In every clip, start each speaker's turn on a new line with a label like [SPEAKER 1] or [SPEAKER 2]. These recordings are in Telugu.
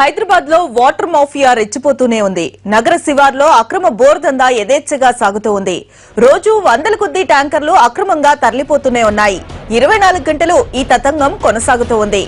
[SPEAKER 1] హైదరాబాద్ లో వాటర్ మాఫియా రెచ్చిపోతూనే ఉంది. నగర శివార్లో అక్రమ బోర్ దందా యథేచ్ఛగా సాగుతూ ఉంది. రోజు వందల కొద్దీ ట్యాంకర్లు అక్రమంగా తరలిపోతూనే ఉన్నాయి. 24 గంటలు ఈ తతంగం కొనసాగుతూ ఉంది.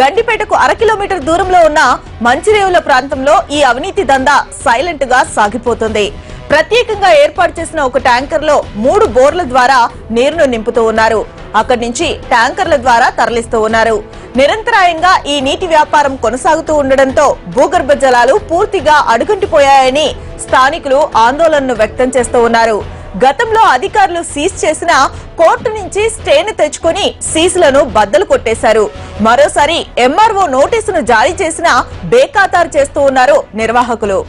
[SPEAKER 1] గండిపేటకు 1/2 కిలోమీటర్ దూరంలో ఉన్న మంచిరేవుల ప్రాంతంలో ఈ అవినీతి దందా సైలెంట్ గా సాగిపోతుంది. ప్రత్యేకంగా ఏర్పాటు చేసిన ఒక ట్యాంకర్ లో 3 బోర్ల ద్వారా నీరును నింపుతూ ఉన్నారు. అక్కడి నుంచి ట్యాంకర్ల ద్వారా తరలిస్తూ ఉన్నారు. నిరంతరాయంగా ఈ నీటి వ్యాపారం కొనసాగుతూ ఉండడంతో భూగర్భ జలాలు పూర్తిగా అడుగంటిపోయాయని స్థానికులు ఆందోళనను వ్యక్తం చేస్తూ ఉన్నారు. గతంలో అధికారులు సీజ్ చేసిన కోర్టు నుంచి స్టేను తెచ్చుకుని సీజులను బద్దలు కొట్టేశారు. మరోసారి ఎంఆర్ఓ నోటీసును జారీ చేసినా బేఖాతారు చేస్తూ ఉన్నారు నిర్వాహకులు.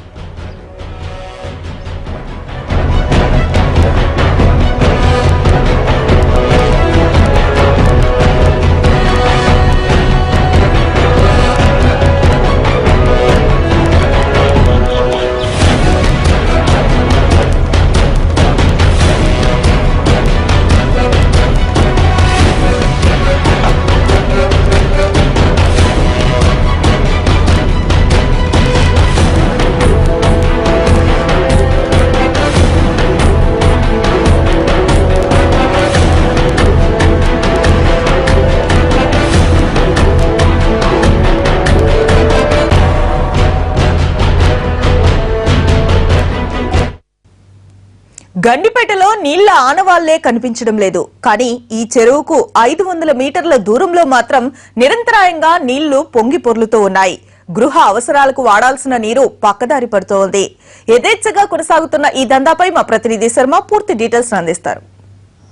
[SPEAKER 1] గండిపేటలో నీళ్ల ఆనవాళ్లే కనిపించడం లేదు. కానీ ఈ చెరువుకు 500 మీటర్ల దూరంలో మాత్రం నిరంతరాయంగా నీళ్లు పొంగి పొర్లుతూ ఉన్నాయి. గృహ అవసరాలకు వాడాల్సిన నీరు పక్కదారి పడుతోంది. యథేచ్ఛగా కొనసాగుతున్న ఈ దందాపై మా ప్రతినిధి శర్మ పూర్తి డీటెయిల్స్ అందిస్తారు.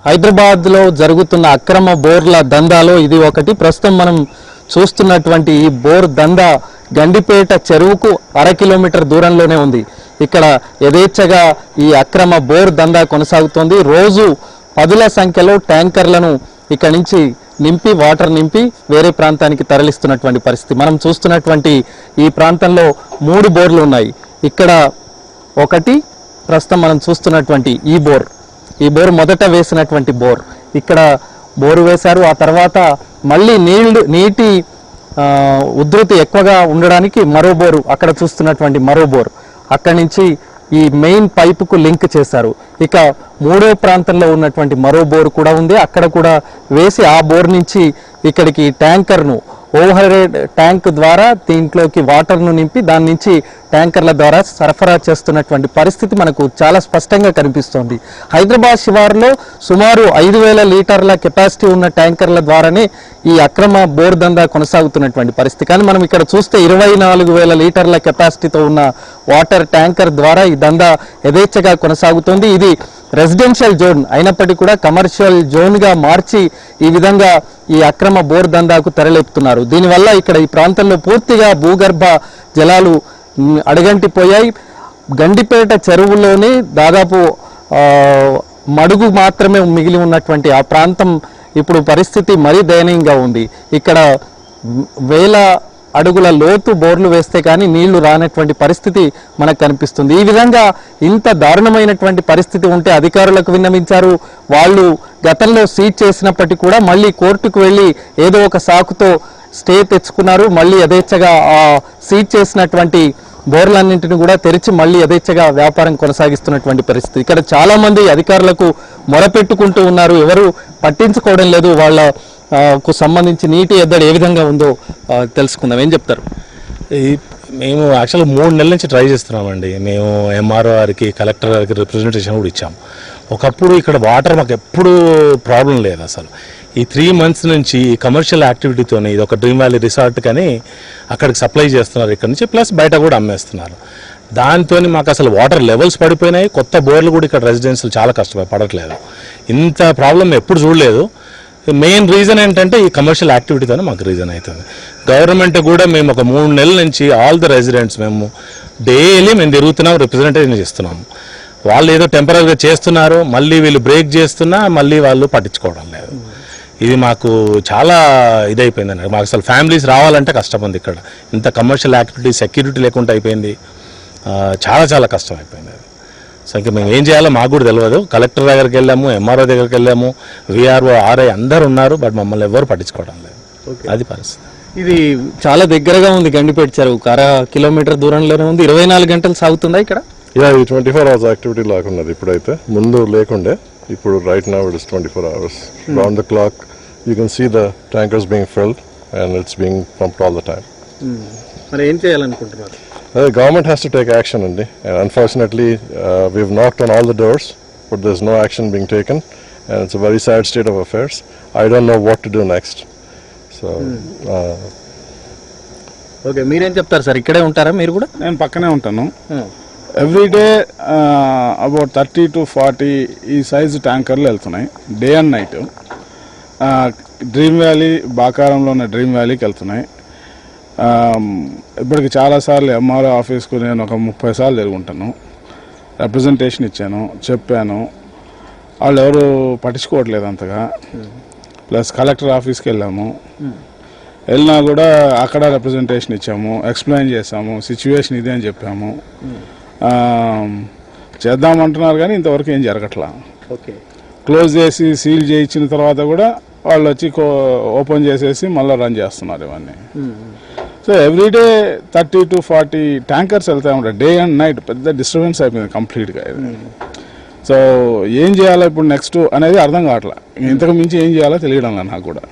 [SPEAKER 2] హైదరాబాద్ లో జరుగుతున్న అక్రమ బోర్ల దందాలో ఇది ఒకటి. ప్రస్తుతం మనం చూస్తున్నటువంటి ఈ బోర్ దందా గండిపేట చెరువుకు 1/2 కిలోమీటర్ దూరంలోనే ఉంది. ఇక్కడ యథేచ్ఛగా ఈ అక్రమ బోర్ దందా కొనసాగుతోంది. రోజు 10ల సంఖ్యలో ట్యాంకర్లను ఇక్కడ నుంచి నింపి వాటర్ నింపి వేరే ప్రాంతానికి తరలిస్తున్నటువంటి పరిస్థితి. మనం చూస్తున్నటువంటి ఈ ప్రాంతంలో 3 బోర్లు ఉన్నాయి. ఇక్కడ ఒకటి, ప్రస్తుతం మనం చూస్తున్నటువంటి ఈ బోర్ మొదట వేసినటువంటి బోర్. ఇక్కడ బోరు వేశారు. ఆ తర్వాత మళ్ళీ నీటి ఉధృతి ఎక్కువగా ఉండడానికి మరో బోరు, అక్కడ చూస్తున్నటువంటి మరో బోర్, అక్కడి నుంచి ఈ మెయిన్ పైపుకు లింక్ చేశారు. ఇక 3వ ప్రాంతంలో ఉన్నటువంటి మరో బోర్ కూడా ఉంది. అక్కడ కూడా వేసి ఆ బోర్ నుంచి ఇక్కడికి ట్యాంకర్ను ఓవర్ హెడ్ ట్యాంక్ ద్వారా దీంట్లోకి వాటర్ను నింపి దాని నుంచి ట్యాంకర్ల ద్వారా సరఫరా చేస్తున్నటువంటి పరిస్థితి మనకు చాలా స్పష్టంగా కనిపిస్తోంది. హైదరాబాద్ శివారులో సుమారు 5,000 లీటర్ల కెపాసిటీ ఉన్న ట్యాంకర్ల ద్వారానే ఈ అక్రమ బోర్ దందా కొనసాగుతున్నటువంటి పరిస్థితి. కానీ మనం ఇక్కడ చూస్తే 24,000 లీటర్ల కెపాసిటీతో ఉన్న వాటర్ ట్యాంకర్ ద్వారా ఈ దందా యథేచ్ఛగా కొనసాగుతోంది. ఇది రెసిడెన్షియల్ జోన్ అయినప్పటికీ కూడా కమర్షియల్ జోన్గా మార్చి ఈ విధంగా ఈ అక్రమ బోర్ దందాకు తెరలేపుతున్నారు. దీనివల్ల ఇక్కడ ఈ ప్రాంతంలో పూర్తిగా భూగర్భ జలాలు అడగంటిపోయాయి. గండిపేట చెరువులోనే దాదాపు మడుగు మాత్రమే మిగిలి ఉన్నటువంటి ఆ ప్రాంతం ఇప్పుడు పరిస్థితి మరీ దయనీయంగా ఉంది. ఇక్కడ 1000 అడుగుల లోతు బోర్లు వేస్తే కానీ నీళ్లు రానటువంటి పరిస్థితి మనకు కనిపిస్తుంది. ఈ విధంగా ఇంత దారుణమైనటువంటి పరిస్థితి ఉంటే అధికారులకు విన్నవించారు. వాళ్ళు గతంలో సీజ్ చేసినప్పటికీ కూడా మళ్ళీ కోర్టుకు వెళ్ళి ఏదో ఒక సాకుతో స్టే తెచ్చుకున్నారు. మళ్ళీ యథేచ్ఛగా ఆ సీజ్ చేసినటువంటి బోర్లన్నింటిని కూడా తెరిచి మళ్ళీ యథేచ్ఛగా వ్యాపారం కొనసాగిస్తున్నటువంటి పరిస్థితి. ఇక్కడ చాలా మంది అధికారులకు మొరపెట్టుకుంటూ ఉన్నారు. ఎవరు పట్టించుకోవడం లేదు. వాళ్ళకు సంబంధించి నీటి ఎద్దడి ఏ విధంగా ఉందో తెలుసుకుందాం. ఏం చెప్తారు?
[SPEAKER 3] మేము యాక్చువల్గా 3 నెలల నుంచి ట్రై చేస్తున్నామండి. మేము ఎంఆర్ఓ గారికి, కలెక్టర్ గారికి రిప్రజెంటేషన్ కూడా ఇచ్చాము. ఒకప్పుడు ఇక్కడ వాటర్ మాకు ఎప్పుడు ప్రాబ్లం లేదు. అసలు ఈ 3 months నుంచి ఈ కమర్షియల్ యాక్టివిటీతోనే ఇది ఒక డ్రీమ్ వ్యాలీ రిసార్ట్ కానీ అక్కడికి సప్లై చేస్తున్నారు ఇక్కడ నుంచి, ప్లస్ బయట కూడా అమ్మేస్తున్నారు. దాంతో మాకు అసలు వాటర్ లెవెల్స్ పడిపోయినాయి. కొత్త బోర్లు కూడా ఇక్కడ రెసిడెన్షియల్ చాలా కష్టపడి పడట్లేదు. ఇంత ప్రాబ్లం ఎప్పుడు చూడలేదు. మెయిన్ రీజన్ ఏంటంటే ఈ కమర్షియల్ యాక్టివిటీతోనే మాకు రీజన్ అవుతుంది. గవర్నమెంట్ కూడా మేము ఒక 3 నెలల నుంచి ఆల్ ది రెసిడెంట్స్ మేము డైలీ మేము తిరుగుతున్నాం, రిప్రజెంటేషన్ ఇస్తున్నాము. వాళ్ళు ఏదో టెంపరీగా చేస్తున్నారు, మళ్ళీ వీళ్ళు బ్రేక్ చేస్తున్నా మళ్ళీ వాళ్ళు పట్టించుకోవడం లేదు. ఇది మాకు చాలా ఇదైపోయిందండి. మాకు అసలు ఫ్యామిలీస్ రావాలంటే కష్టం ఉంది ఇక్కడ. ఇంత కమర్షియల్ యాక్టివిటీ సెక్యూరిటీ లేకుండా అయిపోయింది. చాలా కష్టం అయిపోయింది అది. సో ఇంకా మేము ఏం చేయాలో మాకు కూడా తెలియదు. కలెక్టర్ దగ్గరికి వెళ్ళాము, ఎంఆర్ఓ దగ్గరికి వెళ్ళాము, విఆర్ఓ, ఆర్ఐ అందరు ఉన్నారు. బట్ మమ్మల్ని ఎవరు పట్టించుకోవడం లేదు. అది పరిస్థితి.
[SPEAKER 2] ఇది చాలా దగ్గరగా ఉంది గండిపేట చెరువుకు, 1/2 కిలోమీటర్ దూరంలోనే ఉంది. 24 గంటలు సాగుతుందా ఇక్కడ?
[SPEAKER 4] ఇది 24 hours యాక్టివిటీ లాగున్నది. ఇప్పుడైతే ముందు లేకుండే, ఇప్పుడు right now it is 24 hours. Round the clock you can see the tankers being filled and it's being pumped all the time.
[SPEAKER 2] మరి ఏం చేయాలనుకుంటున్నారు?
[SPEAKER 4] The government has to take action, and unfortunately, we've knocked on all the doors, but there's no action being taken, and it's a very sad state of affairs. I don't know what to do next. So,
[SPEAKER 2] okay, మీరేం చెప్తారు సార్? ఇక్కడే ఉంటారా మీరు కూడా?
[SPEAKER 5] నేను పక్కనే ఉంటాను. ఎవ్రీడే అబౌట్ 30 to 40 ఈ సైజు ట్యాంకర్లు వెళ్తున్నాయి, day and night. Dream Valley, బాకారంలో ఉన్న డ్రీమ్ వ్యాలీకి వెళ్తున్నాయి. ఇప్పటికి చాలాసార్లు ఎంఆర్ఓ ఆఫీస్కు నేను ఒక 30 సార్లు తిరుగుంటాను, రిప్రజెంటేషన్ ఇచ్చాను, చెప్పాను. వాళ్ళు ఎవరు పట్టించుకోవట్లేదు అంతగా. ప్లస్ కలెక్టర్ ఆఫీస్కి వెళ్ళినా కూడా అక్కడ రిప్రజెంటేషన్ ఇచ్చాము, ఎక్స్ప్లెయిన్ చేసాము, సిచ్యువేషన్ ఇదే అని చెప్పాము. చేద్దామంటున్నారు కానీ ఇంతవరకు ఏం జరగట్లా.
[SPEAKER 2] ఓకే,
[SPEAKER 5] క్లోజ్ చేసి సీల్ చేయించిన తర్వాత కూడా వాళ్ళు వచ్చి ఓపెన్ చేసేసి మళ్ళీ రన్ చేస్తున్నారు ఇవన్నీ. సో ఎవ్రీడే 30 to 40 ట్యాంకర్స్ వెళ్తా ఉంటాయి, డే అండ్ నైట్. పెద్ద డిస్టర్బెన్స్ అయిపోయింది కంప్లీట్గా ఇది. సో ఏం చేయాలో ఇప్పుడు నెక్స్ట్ అనేది అర్థం కావట్లా. ఇంతకు మించి ఏం చేయాలో తెలియడం లేదు నాకు కూడా.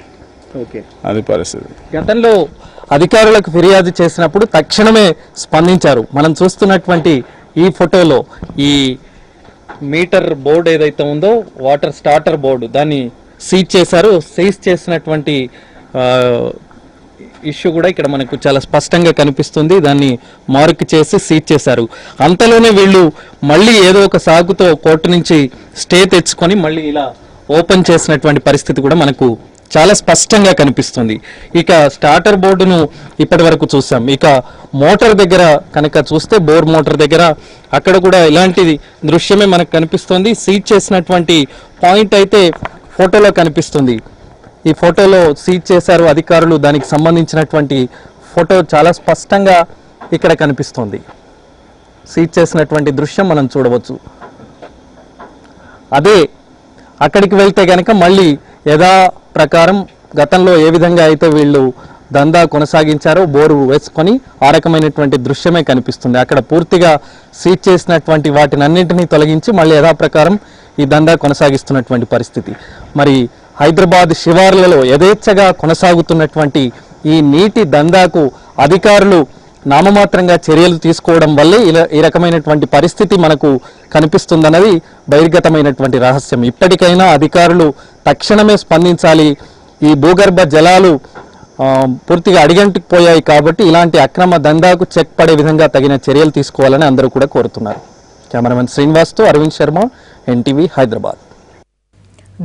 [SPEAKER 2] ఓకే,
[SPEAKER 5] అది పరిస్థితి.
[SPEAKER 2] గతంలో అధికారులకు ఫిర్యాదు చేసినప్పుడు తక్షణమే స్పందించారు. మనం చూస్తున్నటువంటి ఈ ఫోటోలో ఈ మీటర్ బోర్డు ఏదైతే ఉందో, వాటర్ స్టార్టర్ బోర్డు, దాన్ని సీజ్ చేశారు. సీజ్ చేసినటువంటి ఇష్యూ కూడా ఇక్కడ మనకు చాలా స్పష్టంగా కనిపిస్తుంది. దాన్ని మార్క్ చేసి సీజ్ చేశారు. అంతలోనే వీళ్ళు మళ్ళీ ఏదో ఒక సాగుతో కోర్టు నుంచి స్టే తెచ్చుకొని మళ్ళీ ఇలా ఓపెన్ చేసినటువంటి పరిస్థితి కూడా మనకు చాలా స్పష్టంగా కనిపిస్తుంది. ఇక స్టార్టర్ బోర్డును ఇప్పటి వరకు చూసాం. ఇక మోటార్ దగ్గర కనుక చూస్తే, బోర్ మోటార్ దగ్గర అక్కడ కూడా ఇలాంటి దృశ్యమే మనకు కనిపిస్తుంది. సీజ్ చేసినటువంటి పాయింట్ అయితే ఫోటోలో కనిపిస్తుంది. ఈ ఫోటోలో సీజ్ చేశారు అధికారులు, దానికి సంబంధించినటువంటి ఫోటో చాలా స్పష్టంగా ఇక్కడ కనిపిస్తుంది. సీజ్ చేసినటువంటి దృశ్యం మనం చూడవచ్చు. అదే అక్కడికి వెళ్తే కనుక మళ్ళీ యథా ప్రకారం గతంలో ఏ విధంగా అయితే వీళ్ళు దందా కొనసాగించారో బోరు వేసుకొని ఆ రకమైనటువంటి దృశ్యమే కనిపిస్తుంది. అక్కడ పూర్తిగా సీజ్ చేసినటువంటి వాటినన్నింటినీ తొలగించి మళ్ళీ యథాప్రకారం ఈ దందా కొనసాగిస్తున్నటువంటి పరిస్థితి. మరి హైదరాబాద్ శివార్లలో యథేచ్ఛగా కొనసాగుతున్నటువంటి ఈ నీటి దందాకు అధికారులు నామమాత్రంగా చర్యలు తీసుకోవడం వల్లే ఈ రకమైనటువంటి పరిస్థితి మనకు కనిపిస్తుందన్నది బహిర్గతమైనటువంటి రహస్యం. ఇప్పటికైనా అధికారులు తక్షణమే స్పందించాలి. ఈ భూగర్భ జలాలు పూర్తిగా అడిగంటిపోయాయి కాబట్టి ఇలాంటి అక్రమ దందాకు చెక్ పడే విధంగా తగిన చర్యలు తీసుకోవాలని అందరూ కూడా కోరుతున్నారు. కెమెరామెన్ శ్రీనివాస్తో అరవింద్ శర్మ, ఎన్టీవీ, హైదరాబాద్.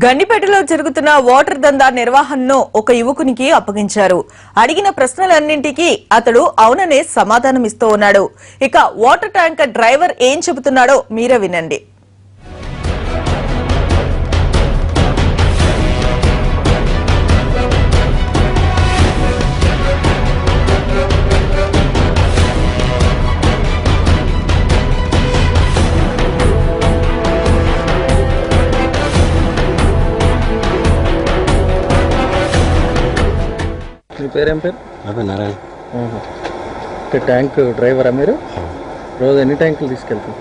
[SPEAKER 1] గండిపేటలో జరుగుతున్న వాటర్ దందా నిర్వహణను ఒక యువకునికి అప్పగించారు. అడిగిన ప్రశ్నలన్నింటికీ అతడు అవుననే సమాధానమిస్తూ ఉన్నాడు. ఇక వాటర్ ట్యాంకర్ డ్రైవర్ ఏం చెబుతున్నాడో మీరే వినండి.
[SPEAKER 2] మీ పేరేం పేరు?
[SPEAKER 6] నారాయణ.
[SPEAKER 2] ట్యాంక్ డ్రైవరా మీరు? రోజు ఎన్ని ట్యాంకులు తీసుకెళ్తారు?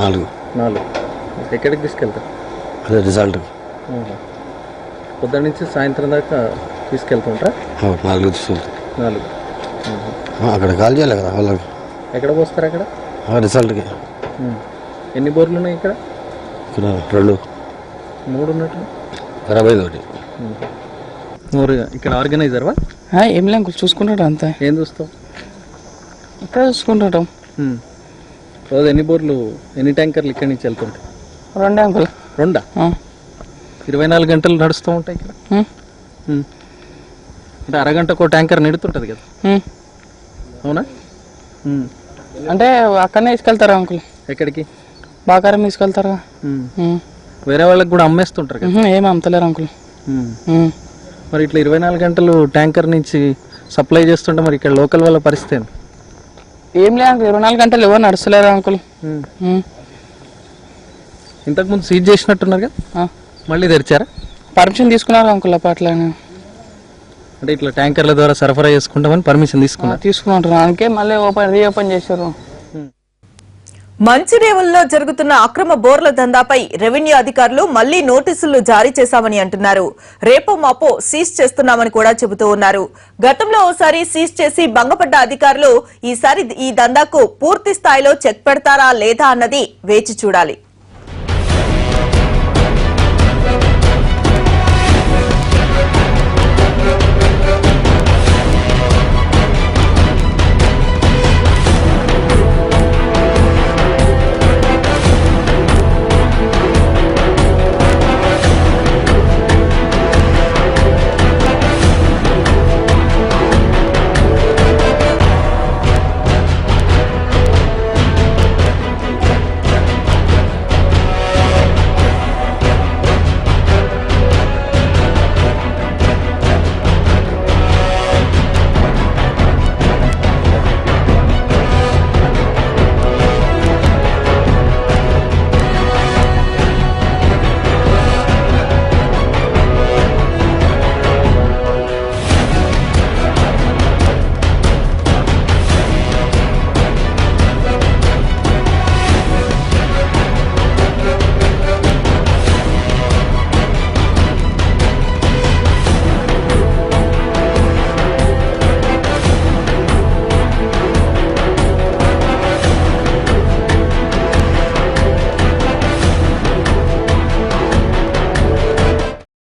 [SPEAKER 2] 4. ఎక్కడికి తీసుకెళ్తారు?
[SPEAKER 6] అదే రిజల్ట్.
[SPEAKER 2] పొద్దున్న నుంచి సాయంత్రం దాకా తీసుకెళ్తుంటారా?
[SPEAKER 6] 4 తీసుకెళ్తాం.
[SPEAKER 2] 4.
[SPEAKER 6] అక్కడ కాల్ చేయాలి కదా వాళ్ళకి.
[SPEAKER 2] ఎక్కడ పోస్తారు అక్కడ?
[SPEAKER 6] రిజల్ట్కి.
[SPEAKER 2] ఎన్ని బోర్లు ఉన్నాయి ఇక్కడ?
[SPEAKER 6] ఇక్కడ 2.
[SPEAKER 2] 3 ఉన్నట్టు.
[SPEAKER 6] 21.
[SPEAKER 2] ఇక్కడ ఆర్గనైజర్వా?
[SPEAKER 7] ఏం లేదు, చూసుకుంటాడు అంతే.
[SPEAKER 2] ఏం చూస్తావు?
[SPEAKER 7] ఇక్కడ చూసుకుంటాడు.
[SPEAKER 2] రోజు ఎన్ని బోర్లు, ఎన్ని ట్యాంకర్లు ఇక్కడి నుంచి వెళ్తుంటాయి?
[SPEAKER 7] 2 అంకుల్.
[SPEAKER 2] 2? 24 గంటలు నడుస్తూ ఉంటాయి ఇక్కడ. అంటే అరగంటకు ట్యాంకర్ నిడుతుంటది కదా? అవునా?
[SPEAKER 7] అంటే అక్కడనే తీసుకెళ్తారా అంకుల్?
[SPEAKER 2] ఎక్కడికి?
[SPEAKER 7] బాకారం తీసుకెళ్తారా?
[SPEAKER 2] వేరే వాళ్ళకి కూడా అమ్మేస్తుంటారు కదా?
[SPEAKER 7] ఏమి అమ్ముతలేరు అంకుల్.
[SPEAKER 2] మరి ఇట్లా 24 గంటలు ట్యాంకర్ నుంచి సప్లై చేస్తుంటే మరి ఇక్కడ లోకల్ వాళ్ళ పరిస్థితి
[SPEAKER 7] ఏం లేదు అంకుల్, 24 గంటలు ఎవరు నడుస్తలేరు అంకుల్.
[SPEAKER 2] ఇంతకుముందు సీజ్ చేసినట్టున్నారు కదా, మళ్ళీ తెరిచారా?
[SPEAKER 7] పర్మిషన్ తీసుకున్నారు అంకుల్ అప్పట్లా.
[SPEAKER 2] అంటే ఇట్లా ట్యాంకర్ల ద్వారా సరఫరా చేసుకుంటామని పర్మిషన్ తీసుకున్నారు.
[SPEAKER 7] తీసుకుంటారు మళ్ళీ రీఓపెన్ చేశారు.
[SPEAKER 1] మంచిరేవుల్లో జరుగుతున్న అక్రమ బోర్ల దందాపై రెవెన్యూ అధికారులు మళ్లీ నోటీసులు జారీ చేశామని అంటున్నారు. రేపో మాపో సీజ్ చేస్తున్నామని కూడా చెబుతూ ఉన్నారు. గతంలో ఓసారి సీజ్ చేసి భంగపడ్డ అధికారులు ఈసారి ఈ దందాకు పూర్తి స్థాయిలో చెక్ పెడతారా లేదా అన్నది వేచి చూడాలి.